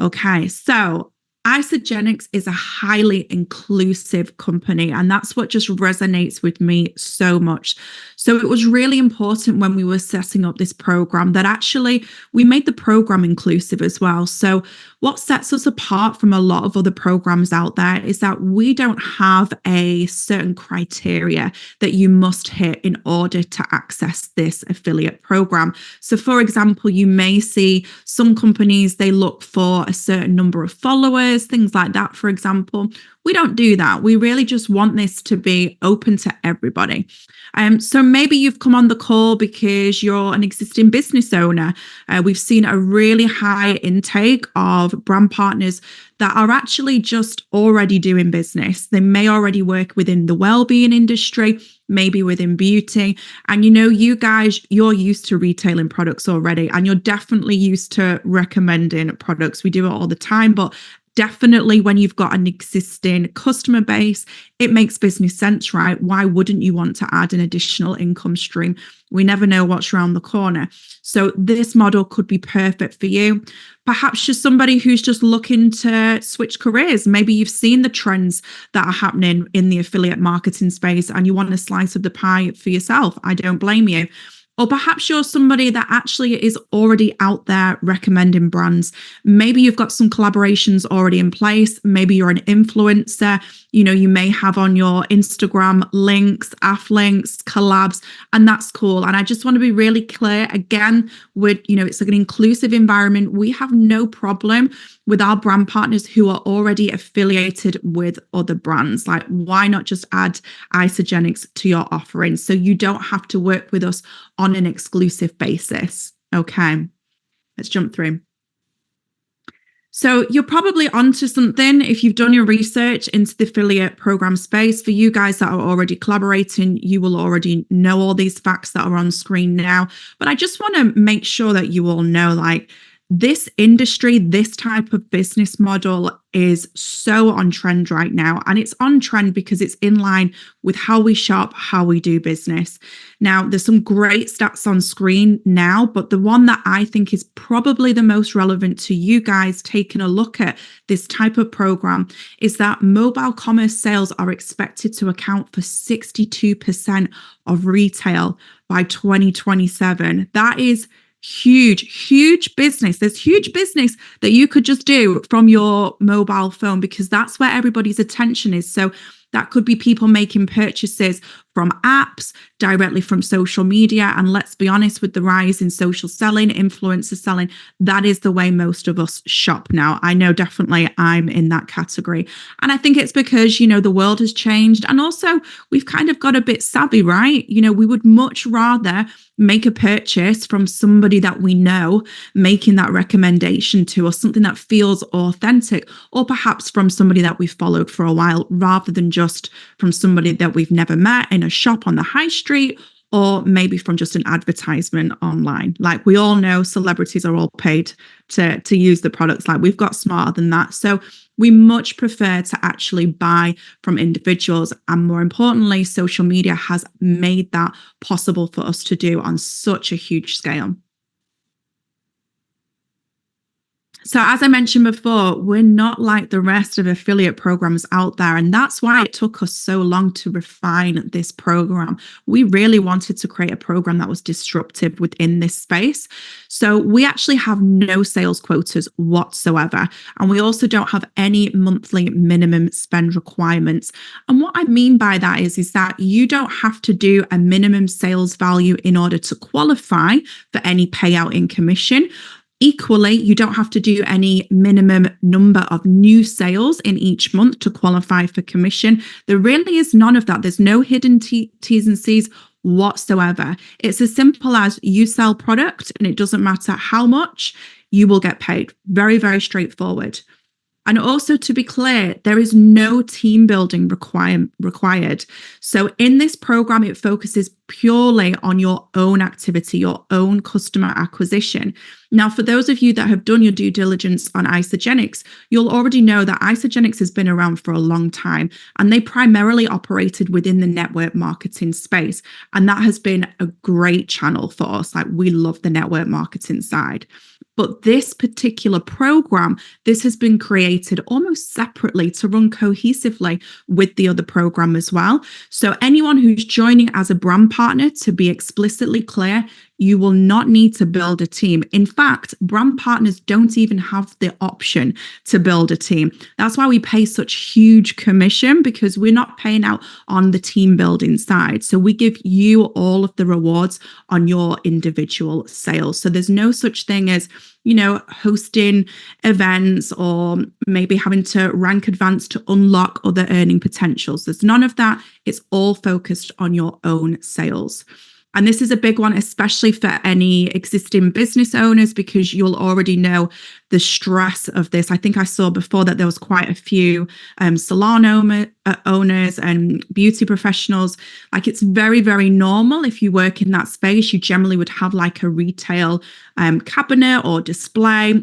Okay, so Isagenix is a highly inclusive company, and that's what just resonates with me so much. So it was really important when we were setting up this program that actually we made the program inclusive as well. So what sets us apart from a lot of other programs out there is that we don't have a certain criteria that you must hit in order to access this affiliate program. So for example, you may see some companies, they look for a certain number of followers, things like that, for example. We don't do that. We really just want this to be open to everybody. So maybe you've come on the call because you're an existing business owner. We've seen a really high intake of brand partners that are actually just already doing business. They may already work within the well-being industry, maybe within beauty. And you guys, you're used to retailing products already, and you're definitely used to recommending products. We do it all the time, but definitely when you've got an existing customer base, it makes business sense, right? Why wouldn't you want to add an additional income stream? We never know what's around the corner. So this model could be perfect for you. Perhaps you're somebody who's just looking to switch careers. Maybe you've seen the trends that are happening in the affiliate marketing space and you want a slice of the pie for yourself. I don't blame you. Or perhaps you're somebody that actually is already out there recommending brands. Maybe you've got some collaborations already in place. Maybe you're an influencer. You may have on your Instagram links, aff links, collabs, and that's cool. And I just want to be really clear again with, it's like an inclusive environment. We have no problem with our brand partners who are already affiliated with other brands. Like, why not just add Isagenix to your offering so you don't have to work with us on an exclusive basis? Okay, let's jump through. So you're probably onto something if you've done your research into the affiliate program space. For you guys that are already collaborating, you will already know all these facts that are on screen now. But I just want to make sure that you all know, like, this industry, this type of business model is so on trend right now. And it's on trend because it's in line with how we shop, how we do business. Now, there's some great stats on screen now, but the one that I think is probably the most relevant to you guys taking a look at this type of program is that mobile commerce sales are expected to account for 62% of retail by 2027. That is huge business. There's huge business that you could just do from your mobile phone because that's where everybody's attention is. So that could be people making purchases from apps, directly from social media. And let's be honest, with the rise in social selling, influencer selling, that is the way most of us shop now. I know definitely I'm in that category. And I think it's because, the world has changed. And also we've kind of got a bit savvy, right? We would much rather make a purchase from somebody that we know, making that recommendation to us, something that feels authentic, or perhaps from somebody that we've followed for a while, rather than just from somebody that we've never met in a shop on the high street, or maybe from just an advertisement online. Like, we all know celebrities are all paid to use the products. Like, we've got smarter than that. So we much prefer to actually buy from individuals. And more importantly, social media has made that possible for us to do on such a huge scale. So as I mentioned before, we're not like the rest of affiliate programs out there. And that's why it took us so long to refine this program. We really wanted to create a program that was disruptive within this space. So we actually have no sales quotas whatsoever. And we also don't have any monthly minimum spend requirements. And what I mean by that is that you don't have to do a minimum sales value in order to qualify for any payout in commission. Equally, you don't have to do any minimum number of new sales in each month to qualify for commission. There really is none of that. There's no hidden T's and C's whatsoever. It's as simple as you sell product and it doesn't matter how much, you will get paid. Very, very straightforward. And also, to be clear, there is no team building required. So in this program, it focuses purely on your own activity, your own customer acquisition. Now, for those of you that have done your due diligence on Isagenix, you'll already know that Isagenix has been around for a long time, and they primarily operated within the network marketing space. And that has been a great channel for us. Like, we love the network marketing side. But this particular program, this has been created almost separately to run cohesively with the other program as well. So anyone who's joining as a brand partner, to be explicitly clear, you will not need to build a team. In fact, brand partners don't even have the option to build a team. That's why we pay such huge commission, because we're not paying out on the team building side. So we give you all of the rewards on your individual sales. So there's no such thing as, hosting events or maybe having to rank advance to unlock other earning potentials. There's none of that. It's all focused on your own sales. And this is a big one, especially for any existing business owners, because you'll already know the stress of this. I think I saw before that there was quite a few salon owners and beauty professionals. Like, it's very, very normal. If you work in that space, you generally would have like a retail cabinet or display,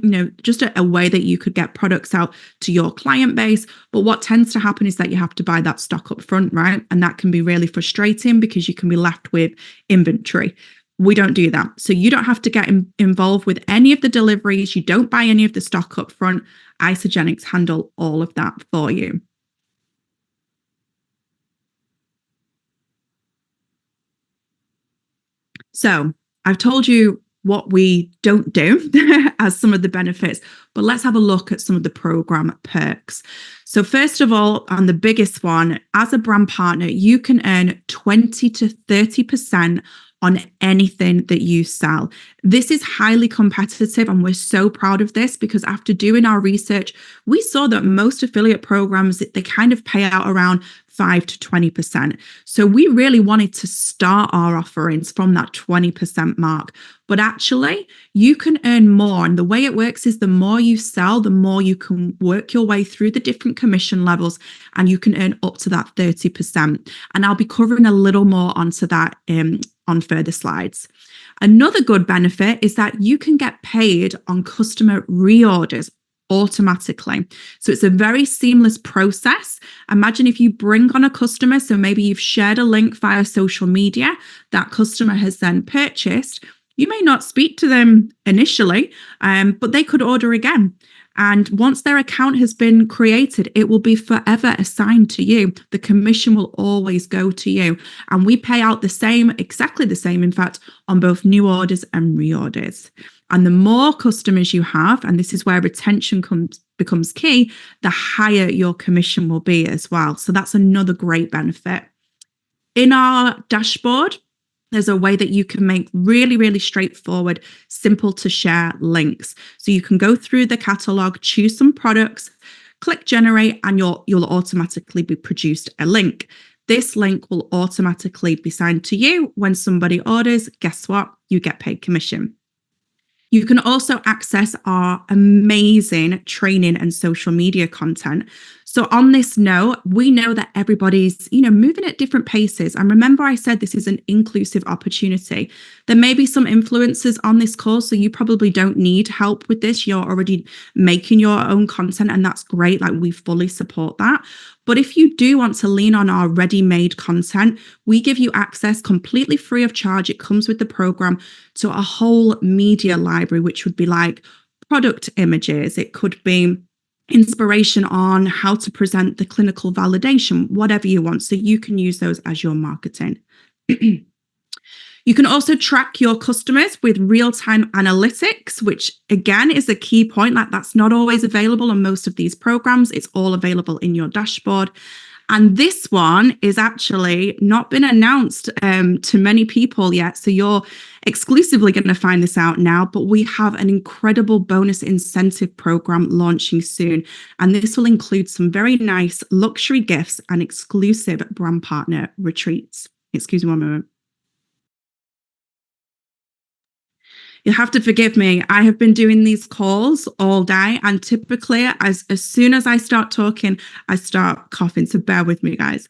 just a way that you could get products out to your client base. But what tends to happen is that you have to buy that stock up front, right? And that can be really frustrating because you can be left with inventory. We don't do that. So you don't have to get involved with any of the deliveries. You don't buy any of the stock up front. Isagenix handle all of that for you. So I've told you what we don't do as some of the benefits, but let's have a look at some of the program perks. So first of all, on the biggest one, as a brand partner, you can earn 20 to 30% on anything that you sell. This is highly competitive, and we're so proud of this because after doing our research, we saw that most affiliate programs, they kind of pay out around 5 to 20%. So we really wanted to start our offerings from that 20% mark. But actually, you can earn more. And the way it works is the more you sell, the more you can work your way through the different commission levels, and you can earn up to that 30%. And I'll be covering a little more onto that on further slides. Another good benefit is that you can get paid on customer reorders automatically. So it's a very seamless process. Imagine if you bring on a customer, so maybe you've shared a link via social media, that customer has then purchased. You may not speak to them initially, but they could order again. And once their account has been created, it will be forever assigned to you. The commission will always go to you. And we pay out the same, exactly the same, in fact, on both new orders and reorders. And the more customers you have, and this is where retention becomes key, the higher your commission will be as well. So that's another great benefit. In our dashboard, there's a way that you can make really, really straightforward, simple to share links. So you can go through the catalog, choose some products, click generate, and you'll automatically be produced a link. This link will automatically be signed to you. When somebody orders, guess what? You get paid commission. You can also access our amazing training and social media content. So on this note, we know that everybody's, moving at different paces. And remember, I said this is an inclusive opportunity. There may be some influencers on this course, so you probably don't need help with this. You're already making your own content, and that's great. Like, we fully support that. But if you do want to lean on our ready-made content, we give you access completely free of charge. It comes with the program to a whole media library, which would be like product images. It could be inspiration on how to present the clinical validation, whatever you want. So you can use those as your marketing. You can also track your customers with real-time analytics, which again is a key point. Like, that's not always available on most of these programs. It's all available in your dashboard. And this one is actually not been announced to many people yet. So you're exclusively going to find this out now, but we have an incredible bonus incentive program launching soon. And this will include some very nice luxury gifts and exclusive brand partner retreats. Excuse me one moment. You'll have to forgive me. I have been doing these calls all day, and typically as soon as I start talking, I start coughing. So bear with me, guys.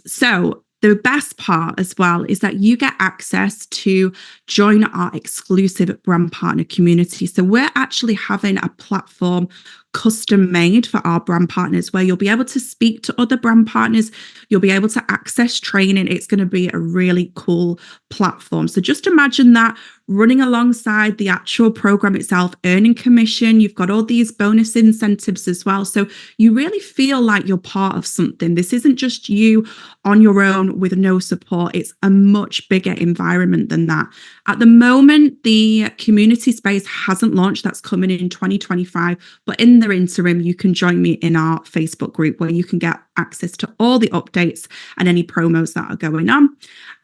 So the best part as well is that you get access to join our exclusive brand partner community. So we're actually having a platform custom made for our brand partners, where you'll be able to speak to other brand partners. You'll be able to access training. It's going to be a really cool platform. So just imagine that running alongside the actual program itself, earning commission. You've got all these bonus incentives as well. So you really feel like you're part of something. This isn't just you on your own with no support. It's a much bigger environment than that. At the moment, the community space hasn't launched. That's coming in 2025. But in the interim, you can join me in our Facebook group where you can get access to all the updates and any promos that are going on.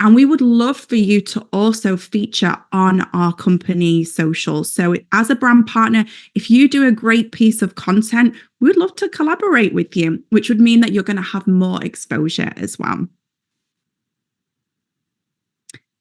And we would love for you to also feature on our company socials. So as a brand partner, if you do a great piece of content, we'd love to collaborate with you, which would mean that you're going to have more exposure as well.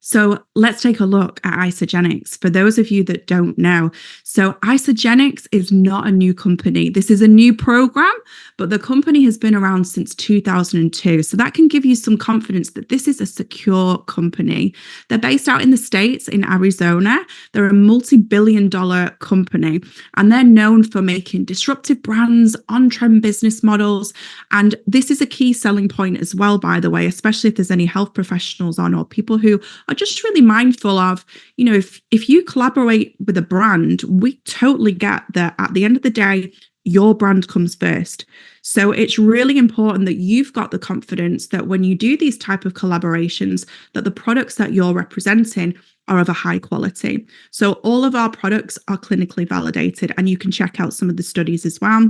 So let's take a look at Isagenix. For those of you that don't know, so Isagenix is not a new company. This is a new program, but the company has been around since 2002. So that can give you some confidence that this is a secure company. They're based out in the States, in Arizona. They're a multi-billion-dollar company, and they're known for making disruptive brands, on-trend business models. And this is a key selling point as well, by the way, especially if there's any health professionals on or people who are just really mindful of, if you collaborate with a brand, we totally get that at the end of the day, your brand comes first. So it's really important that you've got the confidence that when you do these type of collaborations, that the products that you're representing are of a high quality. So all of our products are clinically validated, and you can check out some of the studies as well.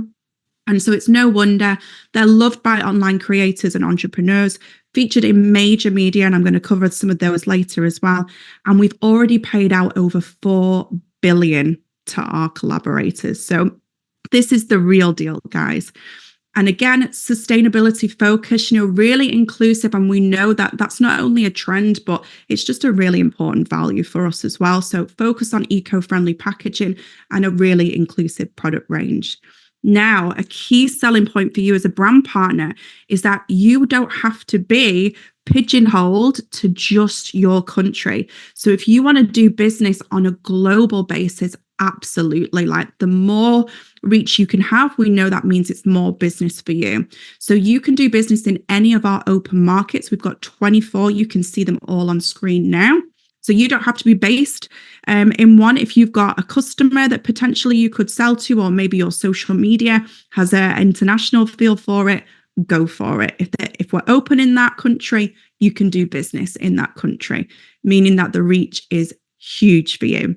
And so it's no wonder they're loved by online creators and entrepreneurs, featured in major media, and I'm going to cover some of those later as well. And we've already paid out over $4 billion to our collaborators. So this is the real deal, guys. And again, it's sustainability focused, really inclusive. And we know that that's not only a trend, but it's just a really important value for us as well. So focus on eco-friendly packaging and a really inclusive product range. Now, a key selling point for you as a brand partner is that you don't have to be pigeonholed to just your country. So if you want to do business on a global basis, absolutely. Like the more reach you can have, we know that means it's more business for you. So you can do business in any of our open markets. We've got 24. You can see them all on screen now. So you don't have to be based in one. If you've got a customer that potentially you could sell to, or maybe your social media has an international feel for it, go for it. If we're open in that country, you can do business in that country, meaning that the reach is huge for you.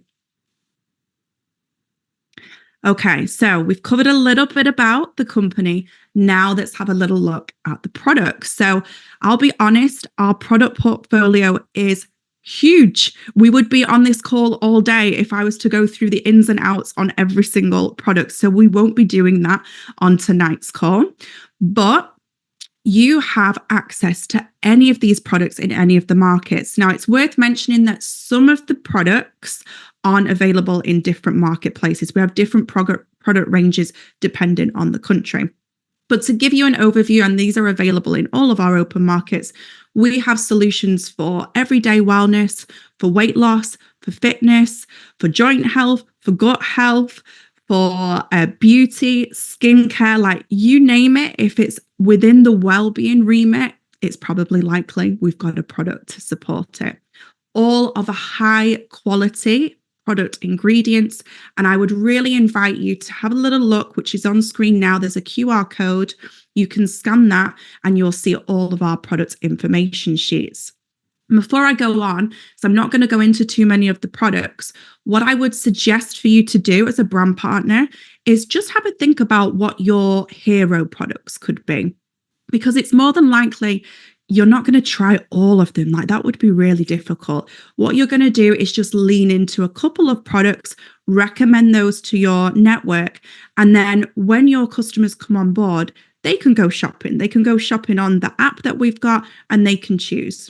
Okay, so we've covered a little bit about the company. Now let's have a little look at the products. So I'll be honest, our product portfolio is huge. We would be on this call all day if I was to go through the ins and outs on every single product. So we won't be doing that on tonight's call. But you have access to any of these products in any of the markets. Now, it's worth mentioning that some of the products aren't available in different marketplaces. We have different product ranges depending on the country. But to give you an overview, and these are available in all of our open markets, we have solutions for everyday wellness, for weight loss, for fitness, for joint health, for gut health, for beauty, skincare, like you name it. If it's within the well-being remit, it's probably likely we've got a product to support it. All of a high quality product ingredients. And I would really invite you to have a little look, which is on screen now. There's a QR code. You can scan that and you'll see all of our product information sheets. Before I go on, so I'm not going to go into too many of the products, what I would suggest for you to do as a brand partner is just have a think about what your hero products could be, because it's more than likely you're not going to try all of them. Like that would be really difficult. What you're going to do is just lean into a couple of products, recommend those to your network. And then when your customers come on board, they can go shopping. They can go shopping on the app that we've got and they can choose.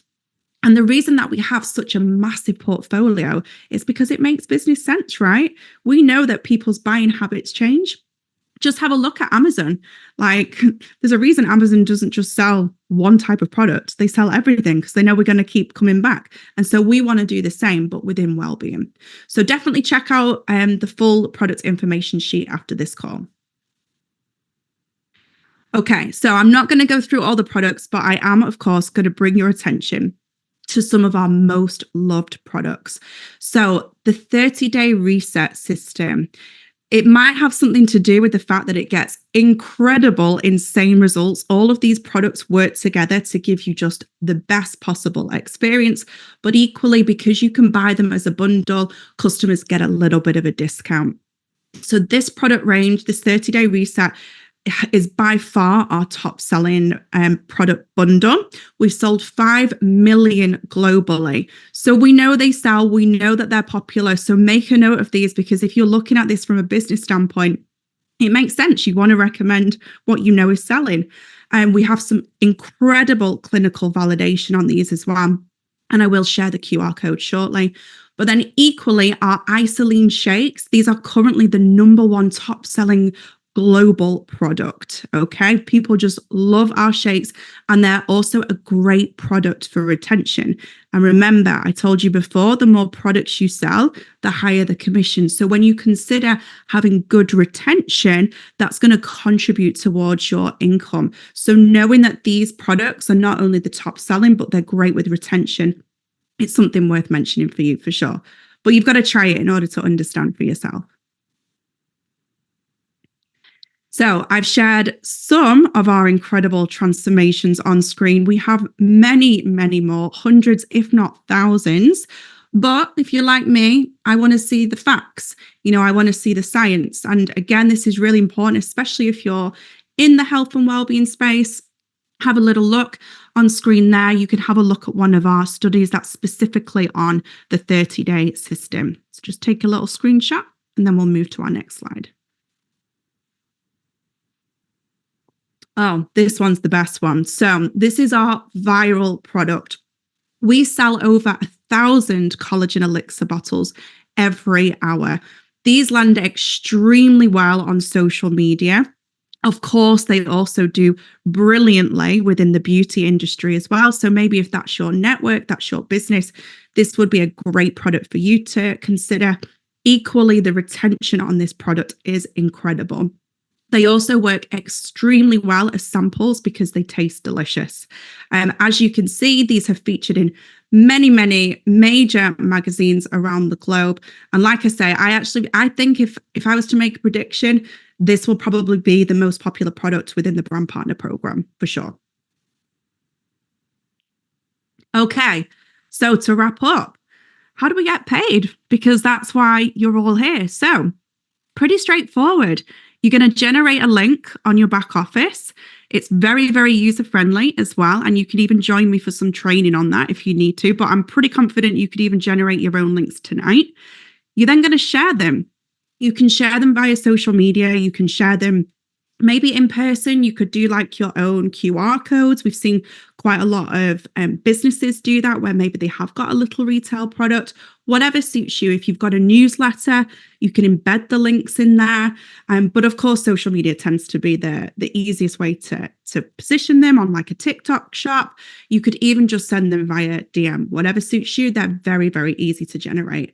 And the reason that we have such a massive portfolio is because it makes business sense, right? We know that people's buying habits change. Just have a look at Amazon. Like there's a reason Amazon doesn't just sell one type of product. They sell everything because they know we're going to keep coming back. And so we want to do the same, but within well-being. So definitely check out the full product information sheet after this call. Okay, so I'm not going to go through all the products, but I am, of course, going to bring your attention to some of our most loved products. So the 30-day reset system, it might have something to do with the fact that it gets incredible, insane results. All of these products work together to give you just the best possible experience. But equally, because you can buy them as a bundle, customers get a little bit of a discount. So this product range, this 30-day reset, is by far our top selling product bundle. We've sold 5 million globally. So we know they sell, we know that they're popular. So make a note of these, because if you're looking at this from a business standpoint, it makes sense. You want to recommend what you know is selling. And we have some incredible clinical validation on these as well. And I will share the QR code shortly. But then equally, our Isoline shakes, these are currently the number one top selling global product. Okay. People just love our shakes, and they're also a great product for retention. And remember, I told you before, the more products you sell, the higher the commission. So when you consider having good retention, that's going to contribute towards your income. So knowing that these products are not only the top selling, but they're great with retention, it's something worth mentioning for you for sure. But you've got to try it in order to understand for yourself. So I've shared some of our incredible transformations on screen. We have many, many more, hundreds, if not thousands. But if you're like me, I want to see the facts. I want to see the science. And again, this is really important, especially if you're in the health and wellbeing space. Have a little look on screen there. You can have a look at one of our studies that's specifically on the 30-day system. So just take a little screenshot and then we'll move to our next slide. Oh, this one's the best one. So this is our viral product. We sell over 1,000 collagen elixir bottles every hour. These land extremely well on social media. Of course, they also do brilliantly within the beauty industry as well. So maybe if that's your network, that's your business, this would be a great product for you to consider. Equally, the retention on this product is incredible. They also work extremely well as samples because they taste delicious. As you can see, these have featured in many, many major magazines around the globe. And like I say, I think if I was to make a prediction, this will probably be the most popular product within the brand partner program for sure. Okay, so to wrap up, how do we get paid? Because that's why you're all here. So pretty straightforward. You're going to generate a link on your back office. It's very, very user-friendly as well. And you can even join me for some training on that if you need to. But I'm pretty confident you could even generate your own links tonight. You're then going to share them. You can share them via social media. You can share them maybe in person. You could do like your own QR codes. We've seen quite a lot of businesses do that, where maybe they have got a little retail product. Whatever suits you. If you've got a newsletter, you can embed the links in there. But of course, social media tends to be the easiest way to position them on like a TikTok shop. You could even just send them via DM. Whatever suits you, they're very, very easy to generate.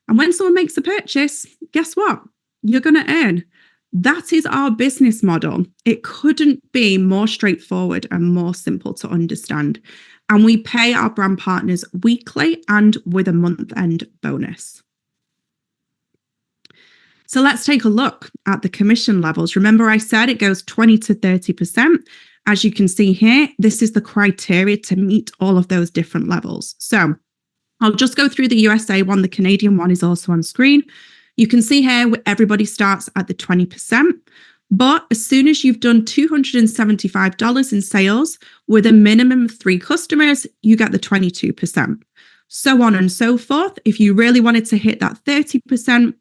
And when someone makes a purchase, guess what? You're going to earn. That is our business model. It couldn't be more straightforward and more simple to understand. And we pay our brand partners weekly and with a month-end bonus. So let's take a look at the commission levels. Remember, I said it goes 20 to 30%. As you can see here, this is the criteria to meet all of those different levels. So I'll just go through the USA one. The Canadian one is also on screen. You can see here everybody starts at the 20%. But as soon as you've done $275 in sales with a minimum of 3 customers, you get the 22%. So on and so forth. If you really wanted to hit that 30%,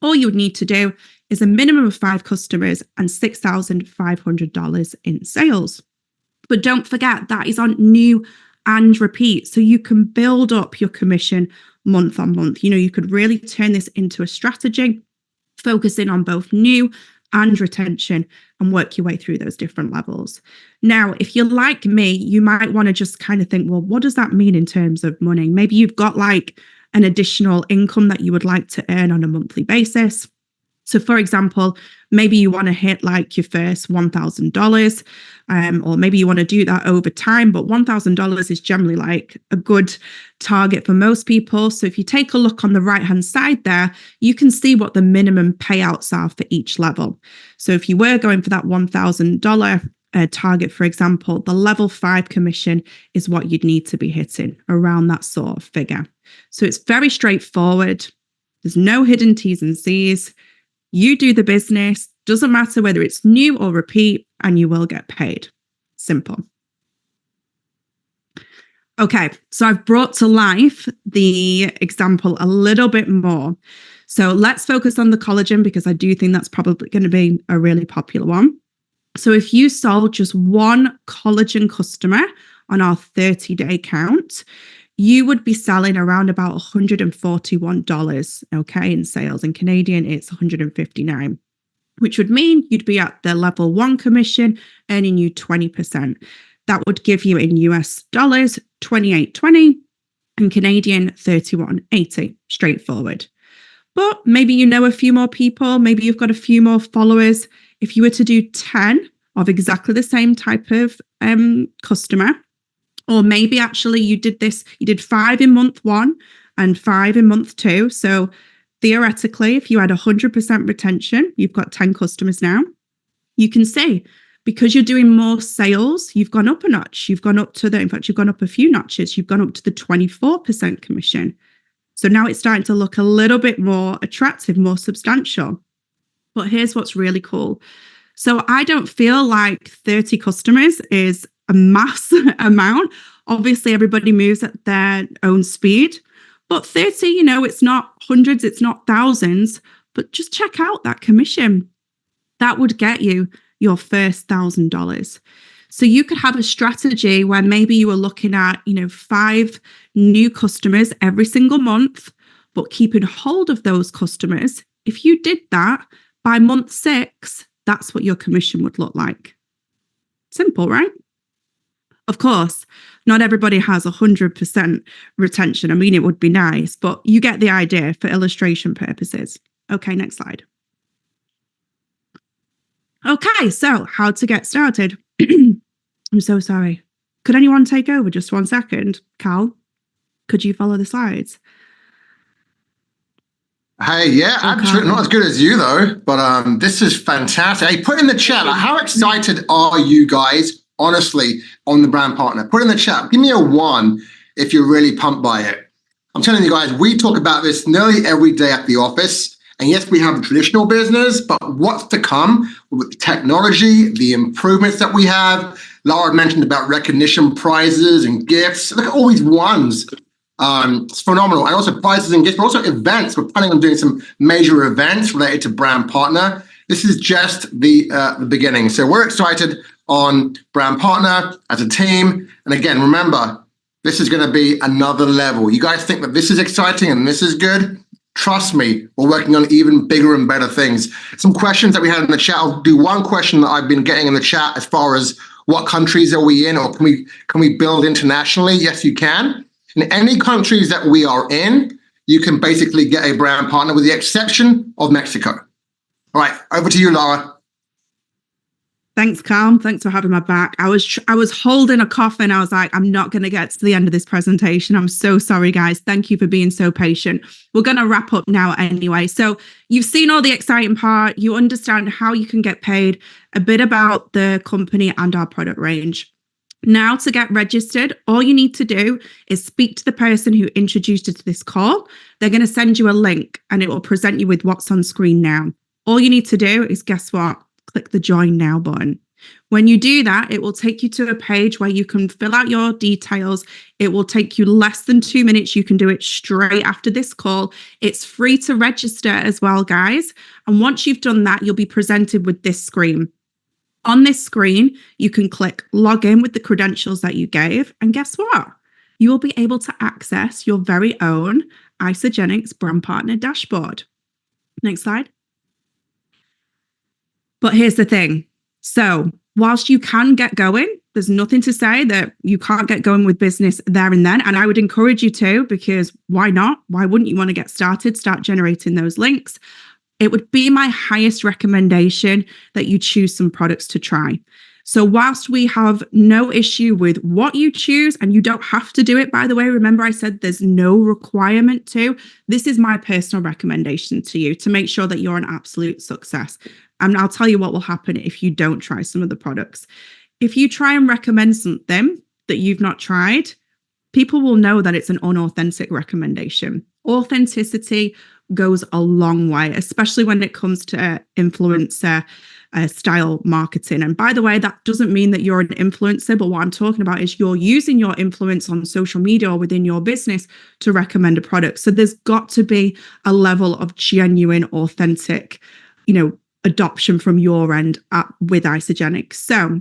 all you would need to do is a minimum of 5 customers and $6,500 in sales. But don't forget, that is on new and repeat. So you can build up your commission month on month. You could really turn this into a strategy, focusing on both new and retention, and work your way through those different levels. Now, if you're like me, you might want to just kind of think, well, what does that mean in terms of money? Maybe you've got like an additional income that you would like to earn on a monthly basis. So for example, maybe you want to hit like your first $1,000, or maybe you want to do that over time, but $1,000 is generally like a good target for most people. So if you take a look on the right-hand side there, you can see what the minimum payouts are for each level. So if you were going for that $1,000 target, for example, the level 5 commission is what you'd need to be hitting around that sort of figure. So it's very straightforward. There's no hidden T's and C's. You do the business, doesn't matter whether it's new or repeat, and you will get paid. Simple. Okay, so I've brought to life the example a little bit more. So let's focus on the collagen because I do think that's probably going to be a really popular one. So if you sold just one collagen customer on our 30-day count, you would be selling around about $141, okay, in sales. In Canadian, it's $159, which would mean you'd be at the level 1 commission, earning you 20%. That would give you in US dollars, $28.20, and Canadian, $31.80, straightforward. But maybe you know a few more people, maybe you've got a few more followers. If you were to do 10 of exactly the same type of customer, or maybe actually you did 5 in month 1 and 5 in month 2. So theoretically, if you had 100% retention, you've got 10 customers now. You can see, because you're doing more sales, you've gone up a notch. You've gone up a few notches. You've gone up to the 24% commission. So now it's starting to look a little bit more attractive, more substantial. But here's what's really cool. So I don't feel like 30 customers is a mass amount. Obviously, everybody moves at their own speed. But 30, it's not hundreds, it's not thousands. But just check out that commission. That would get you your first $1,000. So you could have a strategy where maybe you were looking at, 5 new customers every single month, but keeping hold of those customers. If you did that by month 6, that's what your commission would look like. Simple, right? Of course, not everybody has 100% retention. I mean, it would be nice, but you get the idea for illustration purposes. Okay, next slide. Okay, so how to get started. I'm so sorry. Could anyone take over just 1 second? Cal, could you follow the slides? Hey, yeah, absolutely. Not as good as you though, but this is fantastic. Hey, put in the chat, how excited are you guys, honestly, on the brand partner? Put in the chat, give me a 1 if you're really pumped by it. I'm telling you guys, we talk about this nearly every day at the office. And yes, we have a traditional business, but what's to come with the technology, the improvements that we have. Laura mentioned about recognition prizes and gifts. Look at all these ones. It's phenomenal. And also prizes and gifts, but also events. We're planning on doing some major events related to brand partner. This is just the beginning. So we're excited on brand partner as a team. And again, remember, this is going to be another level. You guys think that this is exciting and this is good? Trust me, we're working on even bigger and better things. Some questions that we had in the chat. I'll do one question that I've been getting in the chat as far as what countries are we in, or can we build internationally? Yes, you can. In any countries that we are in, you can basically get a brand partner with the exception of Mexico. All right, over to you, Laura. Thanks, Carl. Thanks for having my back. I was holding a cough and I was like, I'm not going to get to the end of this presentation. I'm so sorry, guys. Thank you for being so patient. We're going to wrap up now anyway. So you've seen all the exciting part. You understand how you can get paid, a bit about the company and our product range. Now, to get registered, all you need to do is speak to the person who introduced you to this call. They're going to send you a link and it will present you with what's on screen now. All you need to do is, guess what? Click the join now button. When you do that, it will take you to a page where you can fill out your details. It will take you less than 2 minutes. You can do it straight after this call. It's free to register as well, guys. And once you've done that, you'll be presented with this screen. On this screen, you can click log in with the credentials that you gave. And guess what? You will be able to access your very own Isagenix brand partner dashboard. Next slide. But here's the thing. So whilst you can get going, there's nothing to say that you can't get going with business there and then. And I would encourage you to, because why not? Why wouldn't you want to get started, start generating those links? it would be my highest recommendation that you choose some products to try. So whilst we have no issue with what you choose, and you don't have to do it, by the way, remember I said there's no requirement to, this is my personal recommendation to you to make sure that you're an absolute success. And I'll tell you what will happen if you don't try some of the products. If you try and recommend something that you've not tried, people will know that it's an unauthentic recommendation. Authenticity goes a long way, especially when it comes to influencer style marketing. And by the way, that doesn't mean that you're an influencer, but what I'm talking about is you're using your influence on social media or within your business to recommend a product. So there's got to be a level of genuine, authentic, adoption from your end with Isagenix. So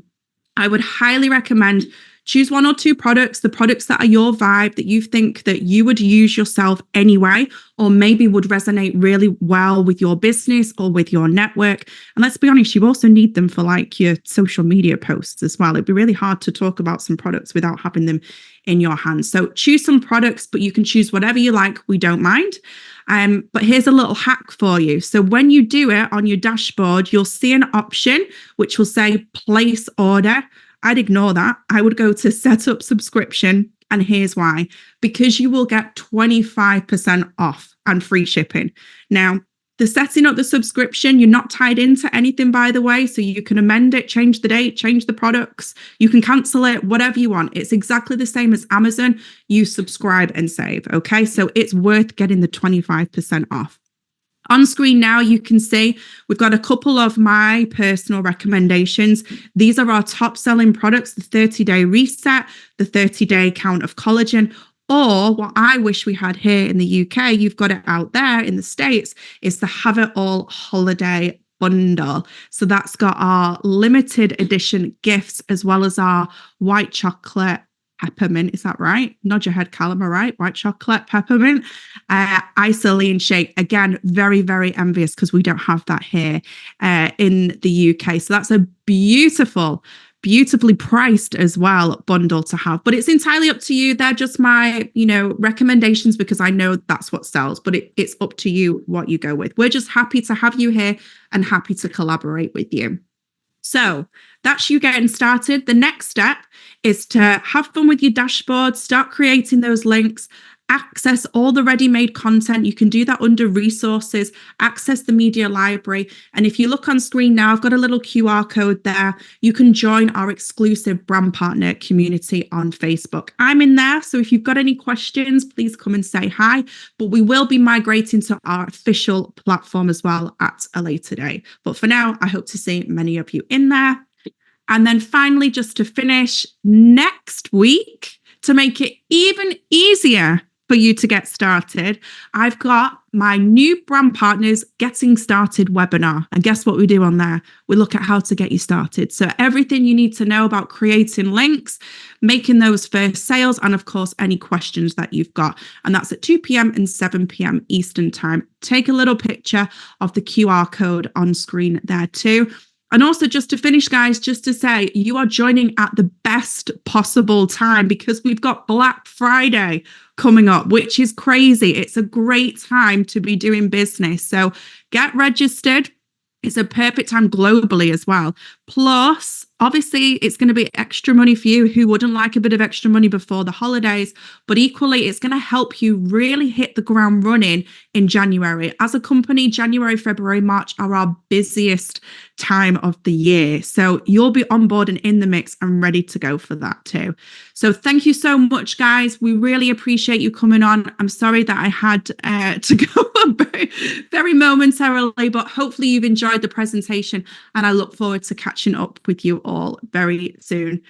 I would highly recommend choose 1 or 2 products, the products that are your vibe, that you think that you would use yourself anyway, or maybe would resonate really well with your business or with your network. And let's be honest, you also need them for like your social media posts as well. It'd be really hard to talk about some products without having them in your hands. So choose some products, but you can choose whatever you like. We don't mind. But here's a little hack for you. So when you do it on your dashboard, you'll see an option which will say place order. I'd ignore that. I would go to set up subscription. And here's why. Because you will get 25% off and free shipping. Now, the setting up the subscription, you're not tied into anything, by the way. So you can amend it, change the date, change the products. You can cancel it, whatever you want. It's exactly the same as Amazon. You subscribe and save. Okay. So it's worth getting the 25% off. On screen now, you can see we've got a couple of my personal recommendations. These are our top selling products, the 30-day reset, the 30-day count of collagen, or what I wish we had here in the UK, you've got it out there in the States, is the Have It All holiday bundle. So that's got our limited edition gifts as well as our white chocolate peppermint, is that right? Nod your head, Callum, all right? White chocolate, peppermint, Isoline shake. Again, very, very envious because we don't have that here in the UK. So that's a beautifully priced as well bundle to have. But it's entirely up to you. They're just my, recommendations because I know that's what sells, but it's up to you what you go with. We're just happy to have you here and happy to collaborate with you. So that's you getting started. The next step is to have fun with your dashboard, start creating those links, access all the ready-made content. You can do that under resources, access the media library. And if you look on screen now, I've got a little QR code there. You can join our exclusive brand partner community on Facebook. I'm in there. So if you've got any questions, please come and say hi. But we will be migrating to our official platform as well at a later date. But for now, I hope to see many of you in there. And then finally, just to finish, next week, to make it even easier for you to get started, I've got my new brand partners getting started webinar. And guess what we do on there? We look at how to get you started. So everything you need to know about creating links, making those first sales, and of course, any questions that you've got. And that's at 2 p.m. and 7 p.m. Eastern time. Take a little picture of the QR code on screen there too. And also just to finish, guys, just to say you are joining at the best possible time because we've got Black Friday coming up, which is crazy. It's a great time to be doing business. So get registered. It's a perfect time globally as well. Plus, obviously, it's going to be extra money for you who wouldn't like a bit of extra money before the holidays. But equally, it's going to help you really hit the ground running in January. As a company, January, February, March are our busiest time of the year. So you'll be on board and in the mix and ready to go for that too. So thank you so much, guys. We really appreciate you coming on. I'm sorry that I had to go very momentarily, but hopefully you've enjoyed the presentation and I look forward to catching up with you all very soon.